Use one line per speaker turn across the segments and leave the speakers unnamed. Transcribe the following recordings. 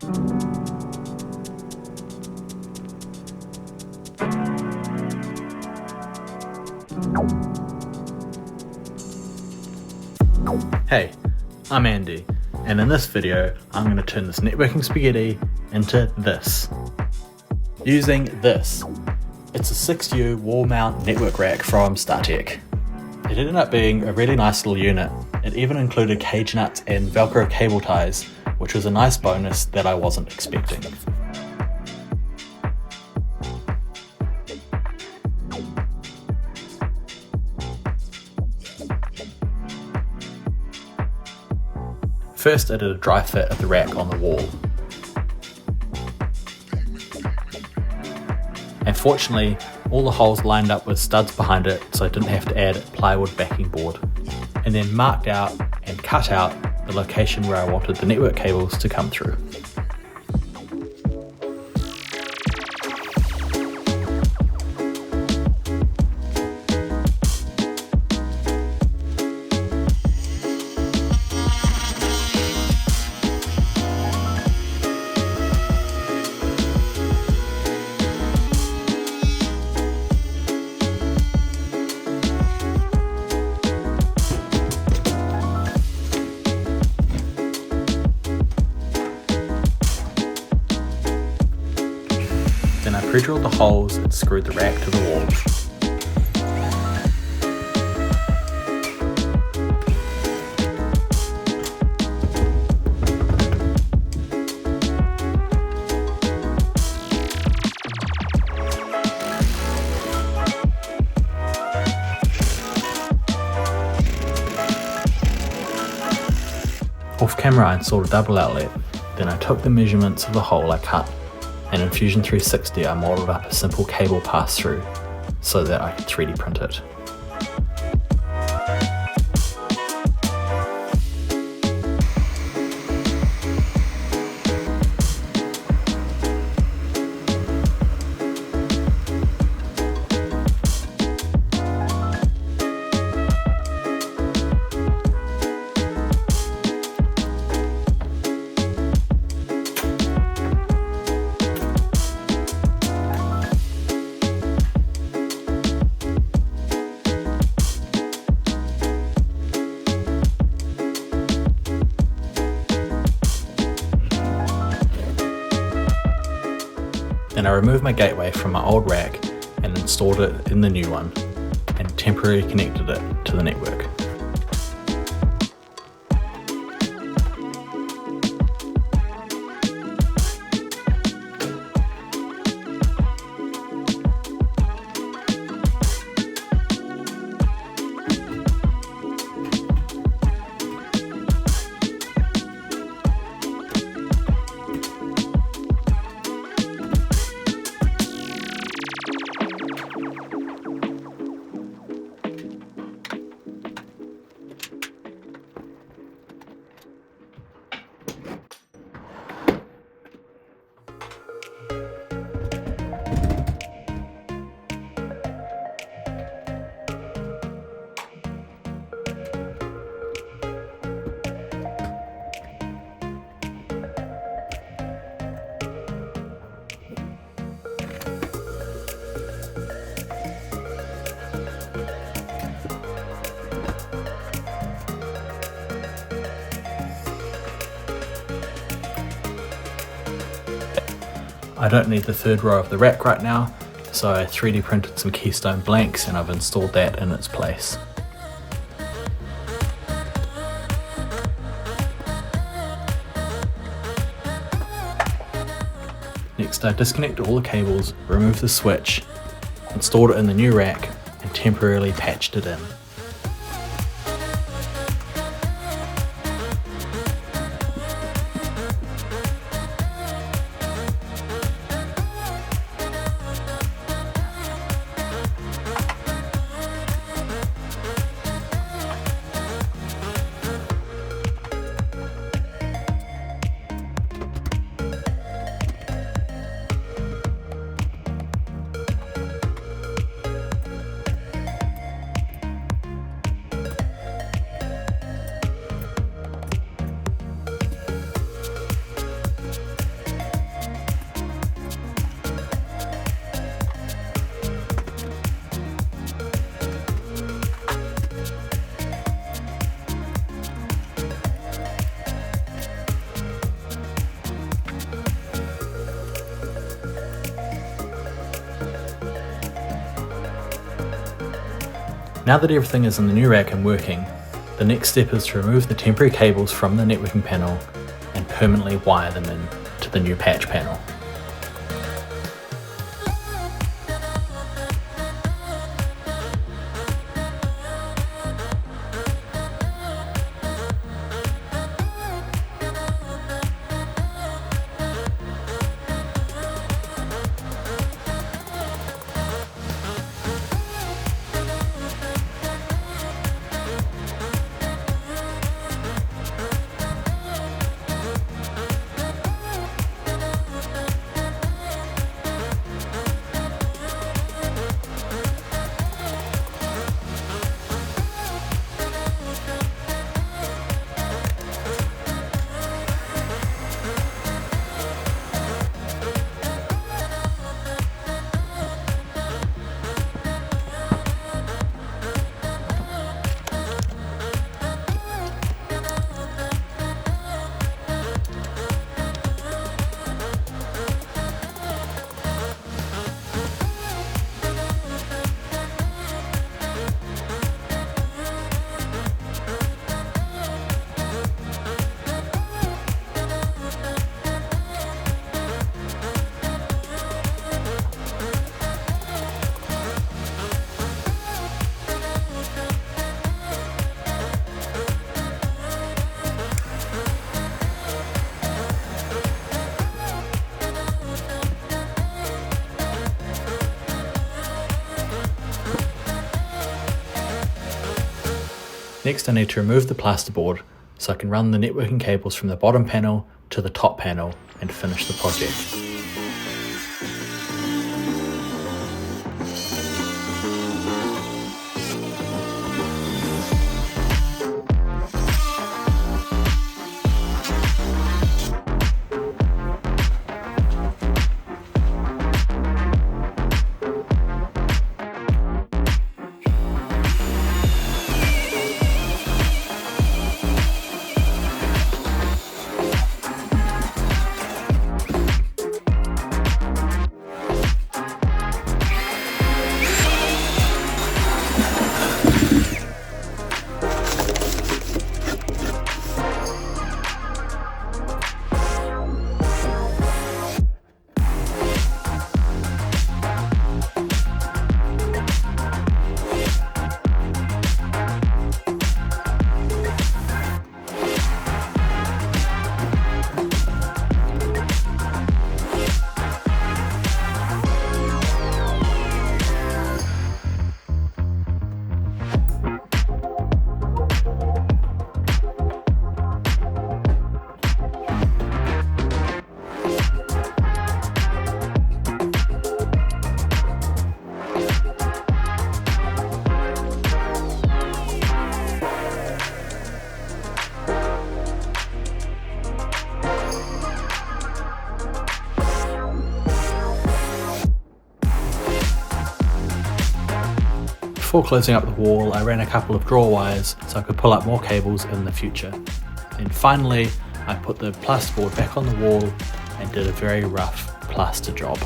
Hey, I'm Andy, and in this video I'm going to turn this networking spaghetti into this. Using this. It's a 6U wall mount network rack from StarTech. It ended up being a really nice little unit. It even included cage nuts and Velcro cable ties, which was a nice bonus that I wasn't expecting. First, I did a dry fit of the rack on the wall. And fortunately, all the holes lined up with studs behind it, so I didn't have to add plywood backing board. And then marked out and cut out the location where I wanted the network cables to come through. Then I pre-drilled the holes and screwed the rack to the wall. Off camera I installed a double outlet, then I took the measurements of the hole I cut, and in Fusion 360 I modelled up a simple cable pass-through so that I could 3D print it. Then I removed my gateway from my old rack and installed it in the new one, and temporarily connected it to the network. I don't need the third row of the rack right now, so I 3D printed some keystone blanks and I've installed that in its place. Next I disconnected all the cables, removed the switch, installed it in the new rack and temporarily patched it in. Now that everything is in the new rack and working, the next step is to remove the temporary cables from the networking panel and permanently wire them in to the new patch panel. Next I need to remove the plasterboard so I can run the networking cables from the bottom panel to the top panel and finish the project. Before closing up the wall, I ran a couple of draw wires so I could pull up more cables in the future. And finally, I put the plasterboard back on the wall and did a very rough plaster job.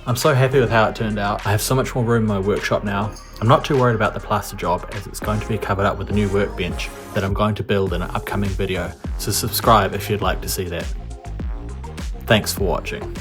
I'm so happy with how it turned out. I have so much more room in my workshop now. I'm not too worried about the plaster job as it's going to be covered up with a new workbench that I'm going to build in an upcoming video, so subscribe if you'd like to see that. Thanks for watching.